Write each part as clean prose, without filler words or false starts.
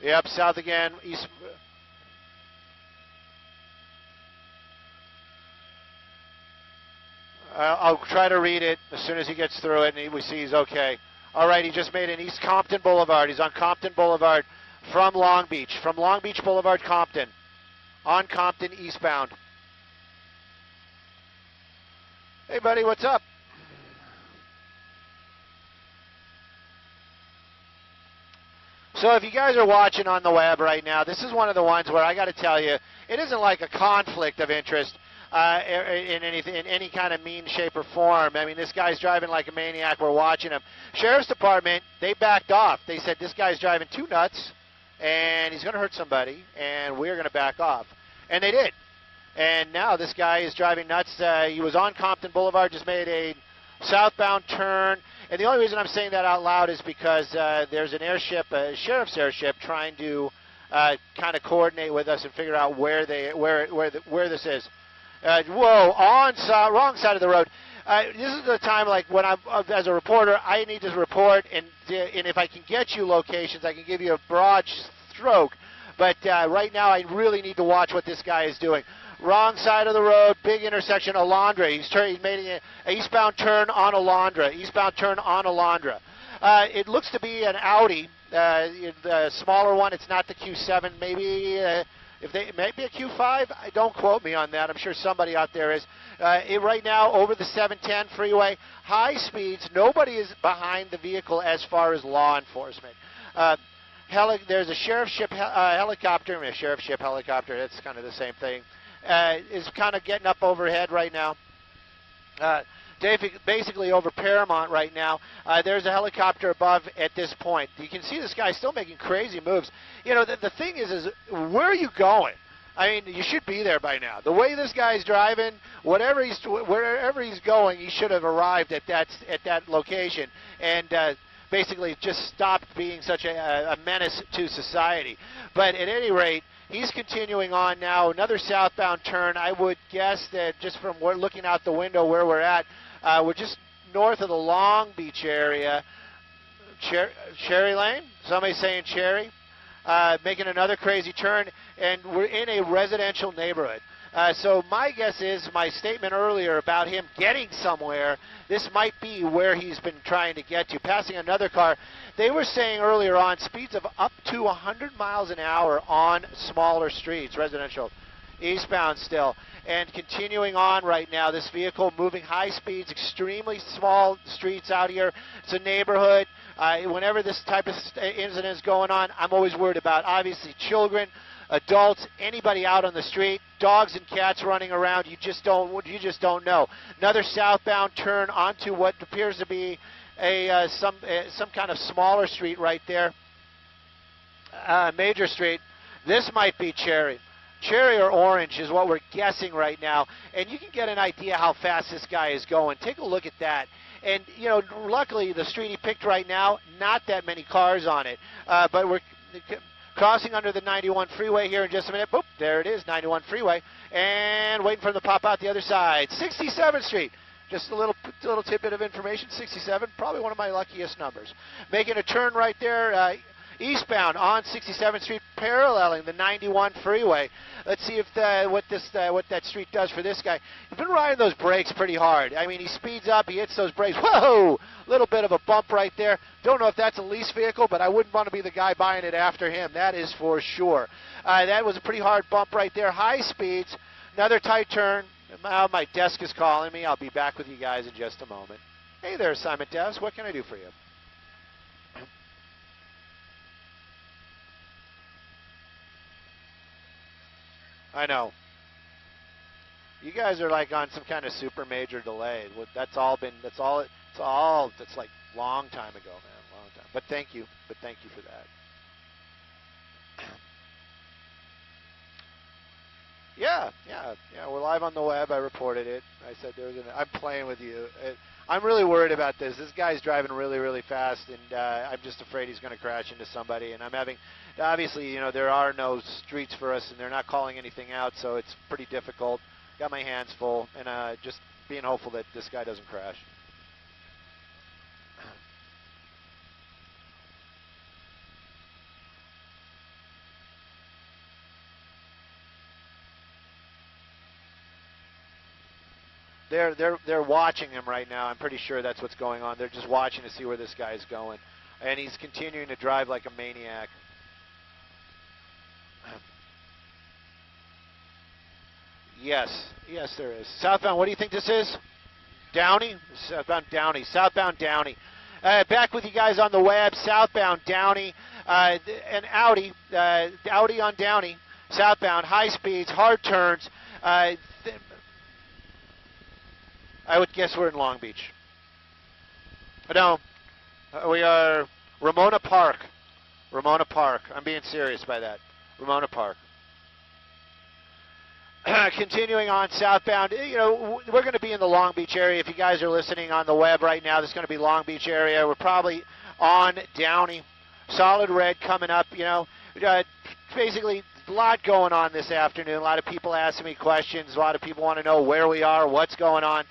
Yep, south again, east. I'll try to read it as soon as he gets through it, and we see he's okay. All right, he just made an East Compton Boulevard. He's on Compton Boulevard from Long Beach Boulevard, Compton, on Compton eastbound. Hey, buddy, what's up? So if you guys are watching on the web right now, this is one of the ones where I got to tell you, it isn't like a conflict of interest in any kind of mean shape or form. I mean, this guy's driving like a maniac. We're watching him. Sheriff's Department, they backed off. They said this guy's driving too nuts, and he's going to hurt somebody, and we're going to back off. And they did. And now this guy is driving nuts. He was on Compton Boulevard, just made a southbound turn. And the only reason I'm saying that out loud is because there's an airship, a sheriff's airship, trying to kind of coordinate with us and figure out where this is. Whoa, wrong side of the road. This is the time, like when I'm as a reporter, I need to report, and if I can get you locations, I can give you a broad stroke. But right now, I really need to watch what this guy is doing. Wrong side of the road, big intersection, Alondra. He's making an eastbound turn on Alondra. It looks to be an Audi, the smaller one. It's not the Q7, maybe. It may be a Q5. Don't quote me on that. I'm sure somebody out there is. Right now, over the 710 freeway, high speeds. Nobody is behind the vehicle as far as law enforcement. There's a sheriff's helicopter. That's kind of the same thing. Is kind of getting up overhead right now. Basically over Paramount right now. There's a helicopter above at this point. You can see this guy still making crazy moves. You know, the thing is where are you going? I mean, you should be there by now. The way this guy's driving, wherever he's going, he should have arrived at that location and basically just stopped being such a menace to society. But at any rate, he's continuing on now. Another southbound turn. I would guess that just from looking out the window where we're at, we're just north of the Long Beach area. Cherry Lane? Somebody's saying Cherry. Making another crazy turn, and we're in a residential neighborhood. So my guess is my statement earlier about him getting somewhere, this might be where he's been trying to get to, passing another car. They were saying earlier on speeds of up to 100 miles an hour on smaller streets, residential, eastbound still. And continuing on right now, this vehicle moving high speeds, extremely small streets out here. It's a neighborhood. Whenever this type of incident is going on, I'm always worried about, obviously, children, adults, anybody out on the street, dogs and cats running around. You just don't know. Another southbound turn onto what appears to be some kind of smaller street right there, major street. This might be Cherry or Orange is what we're guessing right now, and you can get an idea how fast this guy is going. Take a look at that. And, you know, luckily the street he picked right now, not that many cars on it, but we're crossing under the 91 freeway here in just a minute. Boop, there it is, 91 freeway, and waiting for him to pop out the other side. 67th Street. Just a little tidbit of information, 67, probably one of my luckiest numbers. Making a turn right there, eastbound on 67th Street, paralleling the 91 freeway. Let's see if what that street does for this guy. He's been riding those brakes pretty hard. I mean, he speeds up, he hits those brakes. Whoa! Little bit of a bump right there. Don't know if that's a lease vehicle, but I wouldn't want to be the guy buying it after him. That is for sure. That was a pretty hard bump right there. High speeds. Another tight turn. My desk is calling me. I'll be back with you guys in just a moment. Hey there, Simon Devs. What can I do for you? I know. You guys are like on some kind of super major delay. That's like long time ago, man, long time. But thank you for that. Yeah, we're live on the web. I reported it. I said I'm playing with you. I'm really worried about this. This guy's driving really, really fast, and I'm just afraid he's going to crash into somebody. And I'm having, obviously, you know, there are no streets for us, and they're not calling anything out, so it's pretty difficult. Got my hands full, and just being hopeful that this guy doesn't crash. They're watching him right now. I'm pretty sure that's what's going on. They're just watching to see where this guy's going, and he's continuing to drive like a maniac. Yes, there is. Southbound, what do you think this is? Downey? Southbound Downey. Southbound Downey. Back with you guys on the web. Southbound Downey. An Audi. Audi on Downey. Southbound. High speeds. Hard turns. I would guess we're in Long Beach. No. We are Ramona Park. Ramona Park. I'm being serious by that. Ramona Park. Continuing on southbound, you know, we're going to be in the Long Beach area. If you guys are listening on the web right now, this is going to be Long Beach area. We're probably on Downey. Solid red coming up, you know. Basically, a lot going on this afternoon. A lot of people asking me questions. A lot of people want to know where we are, what's going on.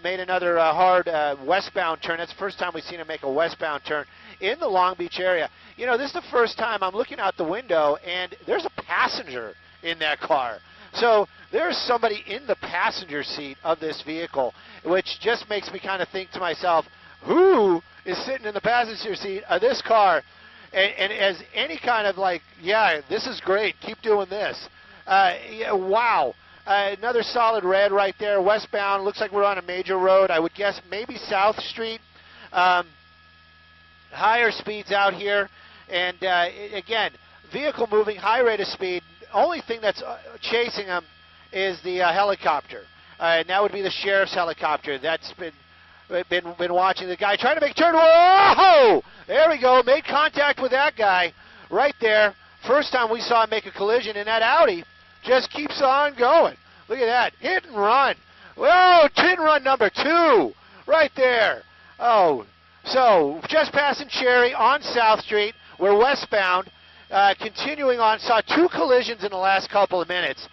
Made another hard westbound turn. That's the first time we've seen him make a westbound turn in the Long Beach area. You know, this is the first time I'm looking out the window, and there's a passenger in that car. So there's somebody in the passenger seat of this vehicle, which just makes me kind of think to myself, who is sitting in the passenger seat of this car? And as any kind of like, yeah, this is great, keep doing this. Yeah, wow. Another solid red right there, westbound. Looks like we're on a major road. I would guess maybe South Street. Higher speeds out here. And again, vehicle moving, high rate of speed. Only thing that's chasing him is the helicopter, and that would be the sheriff's helicopter. That's been watching the guy trying to make a turn. Whoa! There we go. Made contact with that guy right there. First time we saw him make a collision, and that Audi just keeps on going. Look at that. Hit and run. Whoa, hit and run number 2 right there. Oh, so just passing Cherry on South Street. We're westbound. Continuing on, saw 2 collisions in the last couple of minutes.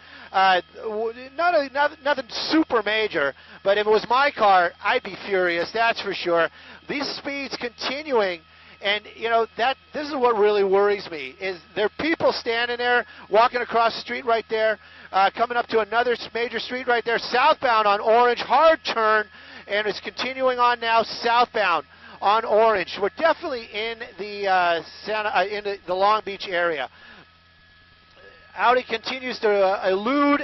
Nothing super major, but if it was my car, I'd be furious, that's for sure. These speeds continuing, and you know, this is what really worries me, is there are people standing there, walking across the street right there, coming up to another major street right there, southbound on Orange, hard turn, and it's continuing on now southbound on Orange. We're definitely in the the Long Beach area. Audi continues to elude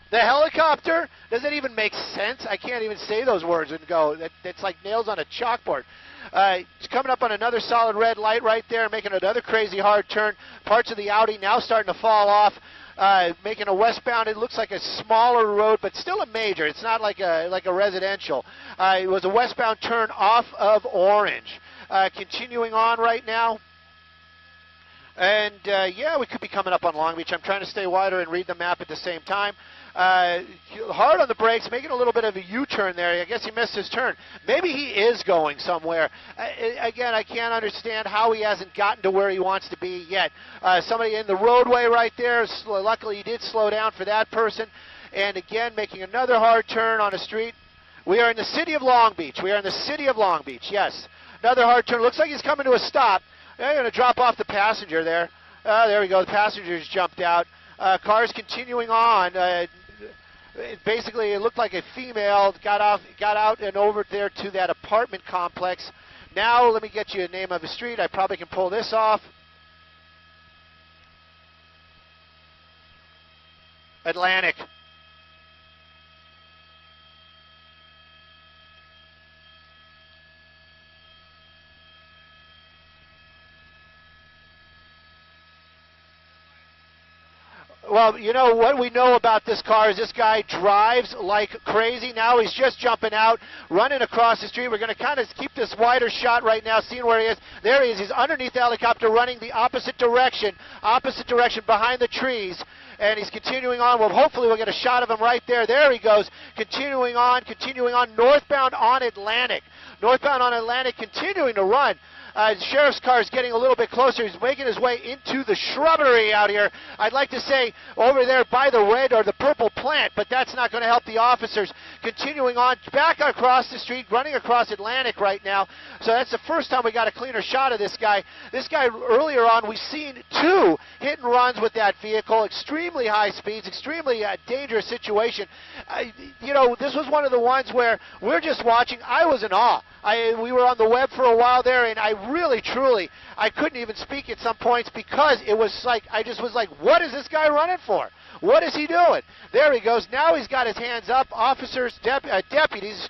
the helicopter. Does it even make sense? I can't even say those words and go. It's like nails on a chalkboard. It's coming up on another solid red light right there, making another crazy hard turn. Parts of the Audi now starting to fall off. Making a westbound. It looks like a smaller road, but still a major. It's not like a residential. It was a westbound turn off of Orange. Continuing on right now. And, yeah, we could be coming up on Long Beach. I'm trying to stay wider and read the map at the same time. Hard on the brakes, making a little bit of a U-turn there. I guess he missed his turn. Maybe he is going somewhere. Again, I can't understand how he hasn't gotten to where he wants to be yet. Somebody in the roadway right there. Luckily, he did slow down for that person. And, again, making another hard turn on a street. We are in the city of Long Beach. We are in the city of Long Beach, yes. Another hard turn. Looks like he's coming to a stop. They're going to drop off the passenger there. There we go. The passenger's jumped out. Car's continuing on. Basically, it looked like a female got out and over there to that apartment complex. Now, let me get you a name of a street. I probably can pull this off. Atlantic. Well, you know what we know about this car is this guy drives like crazy. Now he's just jumping out, running across the street. We're going to kind of keep this wider shot right now, seeing where he is. There he is. He's underneath the helicopter, running the opposite direction behind the trees. And he's continuing on. Well, hopefully we'll get a shot of him right there. There he goes, continuing on, northbound on Atlantic. Northbound on Atlantic, continuing to run. The sheriff's car is getting a little bit closer. He's making his way into the shrubbery out here. I'd like to say over there by the red or the purple plant, but that's not going to help the officers. continuing on back across the street, running across Atlantic right now. So that's the first time we got a cleaner shot of this guy. This guy earlier on, we've seen 2 hit and runs with that vehicle, extremely high speeds, extremely dangerous situation. You know, this was one of the ones where we're just watching. I was in awe. We were on the web for a while there, and I really, truly, I couldn't even speak at some points because it was like, I just was like, what is this guy running for? What is he doing? There he goes. Now he's got his hands up. Officers, deputies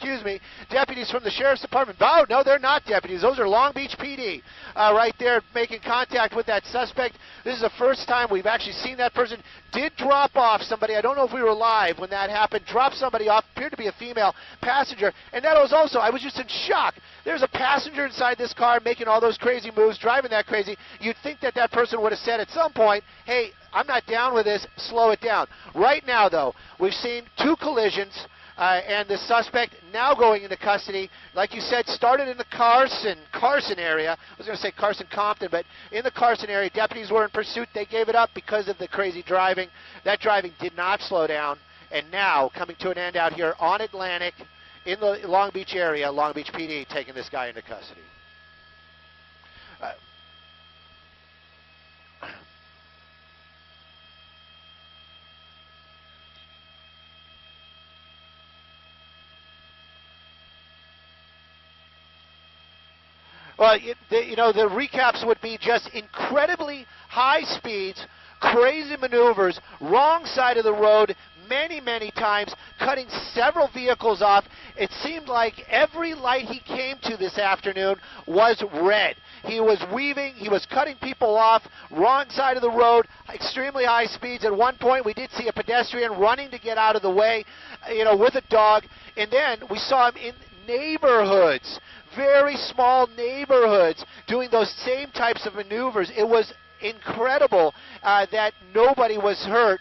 from the Sheriff's Department. Oh, no, they're not deputies. Those are Long Beach PD right there making contact with that suspect. This is the first time we've actually seen that person. Did drop off somebody. I don't know if we were live when that happened. Dropped somebody off. Appeared to be a female passenger. And that was also, I was just in shock. There's a passenger inside this car making all those crazy moves, driving that crazy. You'd think that that person would have said at some point, hey, I'm not down with this, slow it down. Right now, though, we've seen 2 collisions, and the suspect now going into custody. Like you said, started in the Carson area. I was going to say Carson-Compton, but in the Carson area, deputies were in pursuit. They gave it up because of the crazy driving. That driving did not slow down, and now coming to an end out here on Atlantic in the Long Beach area, Long Beach PD taking this guy into custody. Well, you know, the recaps would be just incredibly high speeds, crazy maneuvers, wrong side of the road, many, many times, cutting several vehicles off. It seemed like every light he came to this afternoon was red. He was weaving, he was cutting people off, wrong side of the road, extremely high speeds. At one point, we did see a pedestrian running to get out of the way, you know, with a dog. And then we saw him in neighborhoods, very small neighborhoods, doing those same types of maneuvers. It was incredible that nobody was hurt.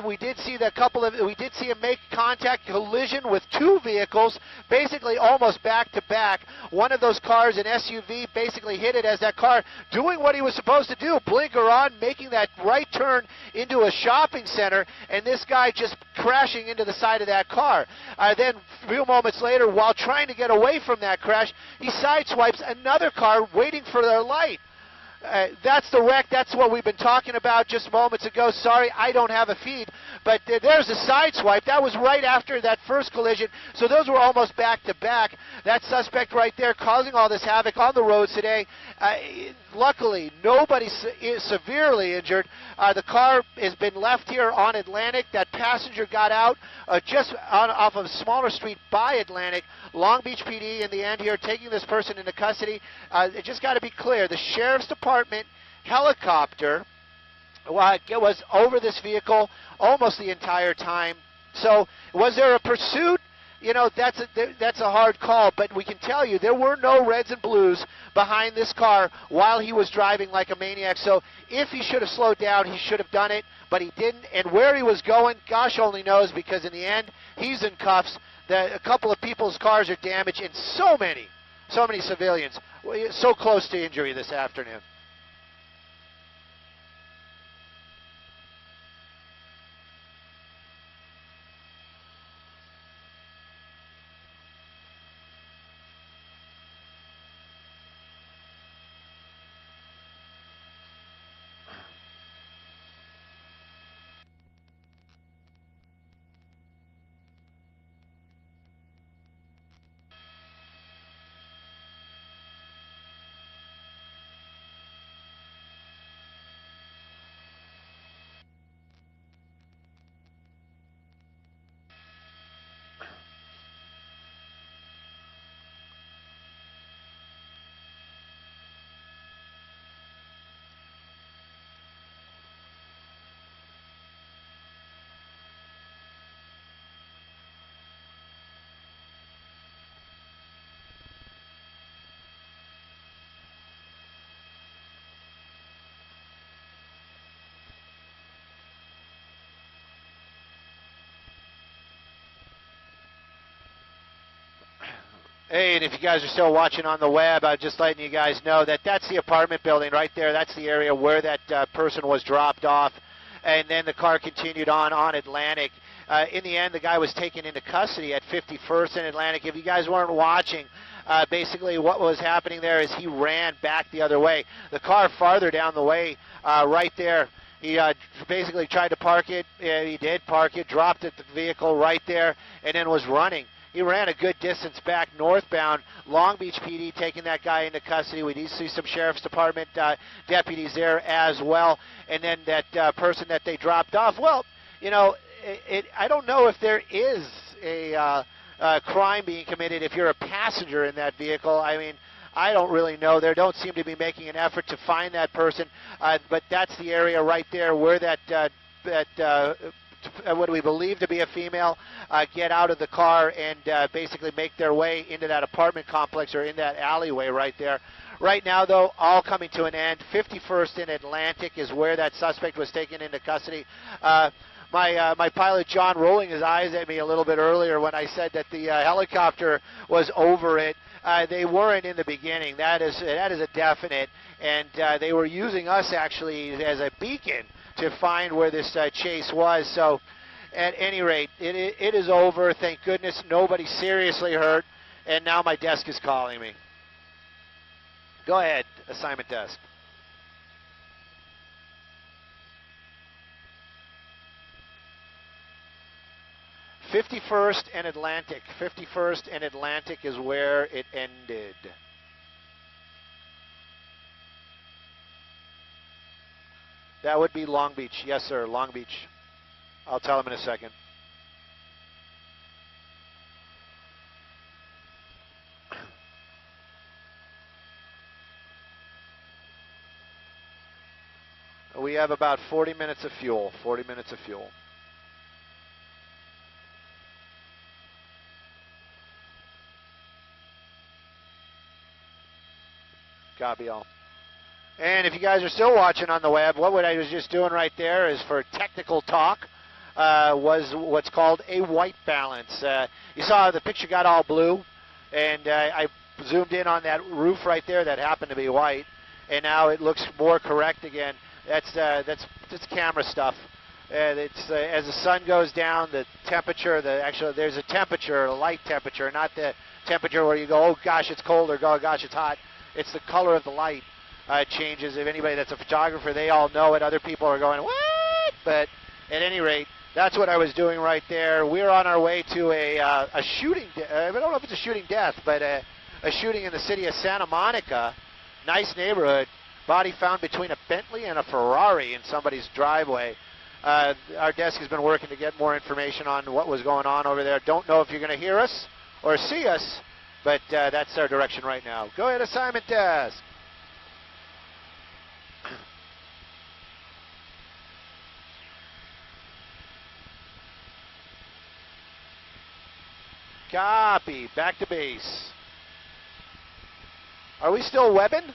We did see we did see him make contact, collision with 2 vehicles, basically almost back to back. One of those cars, an SUV, basically hit it as that car doing what he was supposed to do, blinker on, making that right turn into a shopping center, and this guy just crashing into the side of that car. Then a few moments later, while trying to get away from that crash, he sideswipes another car waiting for their light. That's the wreck. That's what we've been talking about just moments ago. Sorry, I don't have a feed, but there's a side swipe. That was right after that first collision, so those were almost back to back. That suspect right there causing all this havoc on the roads today. Luckily, nobody is severely injured. The car has been left here on Atlantic. That passenger got out just off of a smaller street by Atlantic. Long Beach PD in the end here taking this person into custody. It just got to be clear. The Sheriff's Department helicopter was over this vehicle almost the entire time. So was there a pursuit? You know, that's a hard call, but we can tell you there were no reds and blues behind this car while he was driving like a maniac. So if he should have slowed down, he should have done it, but he didn't. And where he was going, gosh only knows, because in the end, he's in cuffs. A couple of people's cars are damaged, and so many civilians so close to injury this afternoon. Hey, and if you guys are still watching on the web, I'm just letting you guys know that that's the apartment building right there. That's the area where that person was dropped off. And then the car continued on Atlantic. In the end, the guy was taken into custody at 51st and Atlantic. If you guys weren't watching, basically what was happening there is he ran back the other way. The car farther down the way, right there, he basically tried to park it. He did park it, dropped the vehicle right there, and then was running. He ran a good distance back northbound. Long Beach PD taking that guy into custody. We do see some Sheriff's Department deputies there as well. And then that person that they dropped off, well, you know, I don't know if there is a crime being committed if you're a passenger in that vehicle. I mean, I don't really know. They don't seem to be making an effort to find that person, but that's the area right there where what we believe to be a female get out of the car and basically make their way into that apartment complex or in that alleyway right there. Right now, though, all coming to an end. 51st and Atlantic is where that suspect was taken into custody. My pilot, John, rolling his eyes at me a little bit earlier when I said that the helicopter was over it. They weren't in the beginning. That is a definite. And they were using us, actually, as a beacon to find where this chase was. So, at any rate, it is over. Thank goodness nobody seriously hurt. And now my desk is calling me. Go ahead, assignment desk. "51st and Atlantic." 51st and Atlantic is where it ended. That would be Long Beach. Yes, sir, Long Beach. I'll tell him in a second. We have about 40 minutes of fuel. 40 minutes of fuel. Copy all. And if you guys are still watching on the web, what I was just doing right there is, for technical talk, was what's called a white balance. You saw the picture got all blue, and I zoomed in on that roof right there that happened to be white, and now it looks more correct again. That's camera stuff. It's as the sun goes down, the temperature, there's a temperature, a light temperature, not the temperature where you go, oh gosh, it's cold, or oh gosh, it's hot. It's the color of the light changes. If anybody that's a photographer, they all know it. Other people are going, what? But at any rate, that's what I was doing right there. We're on our way to a shooting. I don't know if it's a shooting death, but a shooting in the city of Santa Monica. Nice neighborhood. Body found between a Bentley and a Ferrari in somebody's driveway. Our desk has been working to get more information on what was going on over there. Don't know if you're going to hear us or see us, but that's our direction right now. Go ahead, assignment desk. Copy. Back to base. Are we still webbing?